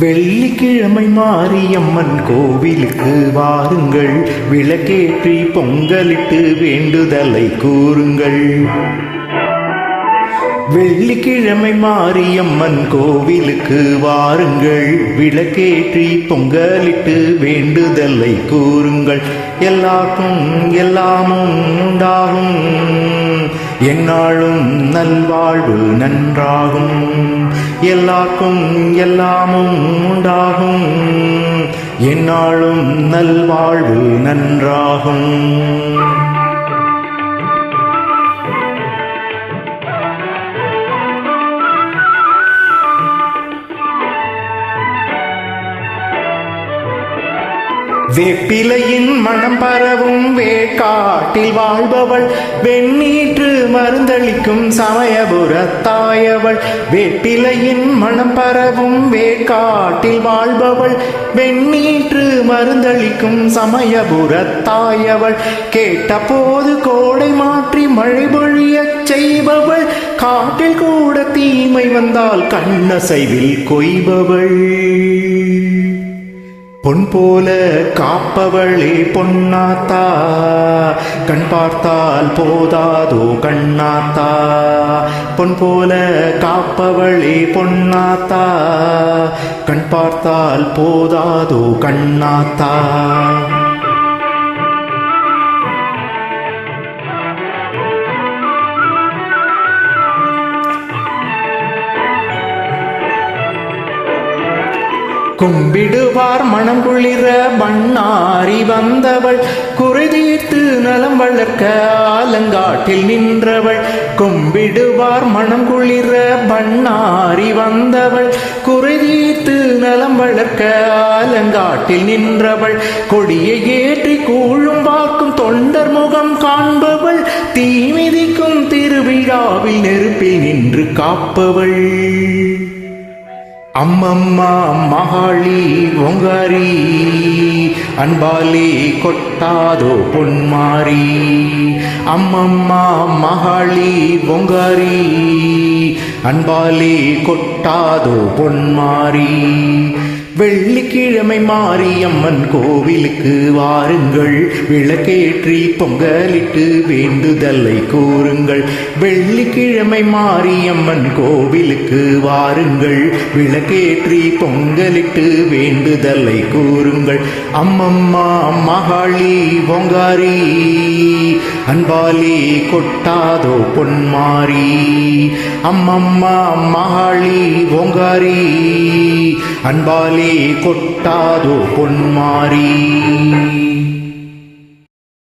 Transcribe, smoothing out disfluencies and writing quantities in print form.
வெள்ளிக்கிழமை மாரியம்மன் கோவிலுக்கு வாருங்கள், விளக்கேற்றி பொங்கலிட்டு வேண்டுதலை கூறுங்கள். வெள்ளிக்கிழமை மாரியம்மன் கோவிலுக்கு வாருங்கள், விளக்கேற்றி பொங்கலிட்டு வேண்டுதலை கூறுங்கள். எல்லாருக்கும் எல்லாமும் உண்டாகும், எந்நாளும் நல்வாழ்வு நன்றாகும். எல்லாருக்கும் எல்லாமும் உண்டாகும், எந்நாளும் நல்வாழ்வு நன்றாகும். வேப்பிலையின் மனம் பரவும் வேட்காட்டில் வாழ்பவள், வெண்ணீற்று மருந்தளிக்கும் சமயபுரத்தாயவள். வேப்பிலையின் மனம் பரவும் வேட்காட்டில் வாழ்பவள், வெண்ணீற்று மருந்தளிக்கும் சமயபுரத்தாயவள். கேட்ட போது கோடை மாற்றி மழை பொழியச் செய்பவள், காட்டில் கூட தீமை வந்தால் கண்ணசைவில் கொய்பவள். பொன் போல காப்பவளே பொன்னாத்தா, கண் பார்த்தால் போதாதோ கண்ணாத்தா. பொன் போல காப்பவளே பொன்னாத்தா, கண் பார்த்தால் போதாதோ கண்ணாத்தா. கும்பிடுவார் மனம் குளிர பண்ணாரி வந்தவள், குறை தீர்த்து நலம் வளர்க்க ஆலங்காட்டில் நின்றவள். கும்பிடுவார் மனம் குளிர பண்ணாரி வந்தவள், குறை தீர்த்து நலம் வளர்க்க ஆலங்காட்டில் நின்றவள். கொடியை ஏற்றி கூழும் வாக்கும் தொண்டர் முகம் காண்பவள், தீமிதிக்கும் திருவிழாவில் நெருப்பில் நின்று காப்பவள். அம்மம்மா மகாளி ஓங்காரி, அன்பாலே கொட்டாதோ பொன்மாரி. அம்மம்மா மகாளி ஓங்காரி, அன்பாலே கொட்டாதோ பொன்மாரி. வெள்ளிக்கிழமை மாரியம்மன் கோவிலுக்கு வாருங்கள், விளக்கேற்றி பொங்கலிட்டு வேண்டுதலை கூறுங்கள். வெள்ளிக்கிழமை மாரியம்மன் கோவிலுக்கு வாருங்கள், விளக்கேற்றி பொங்கலிட்டு வேண்டுதலை கூறுங்கள். அம்மம்மா மகாளி ஓங்காரி, அன்பாலே கொட்டாதோ பொன்மாரி. அம்மம்மா மகாளி ஓங்காரி, அன்பாலே கொட்டாதோ பொன்மாரி.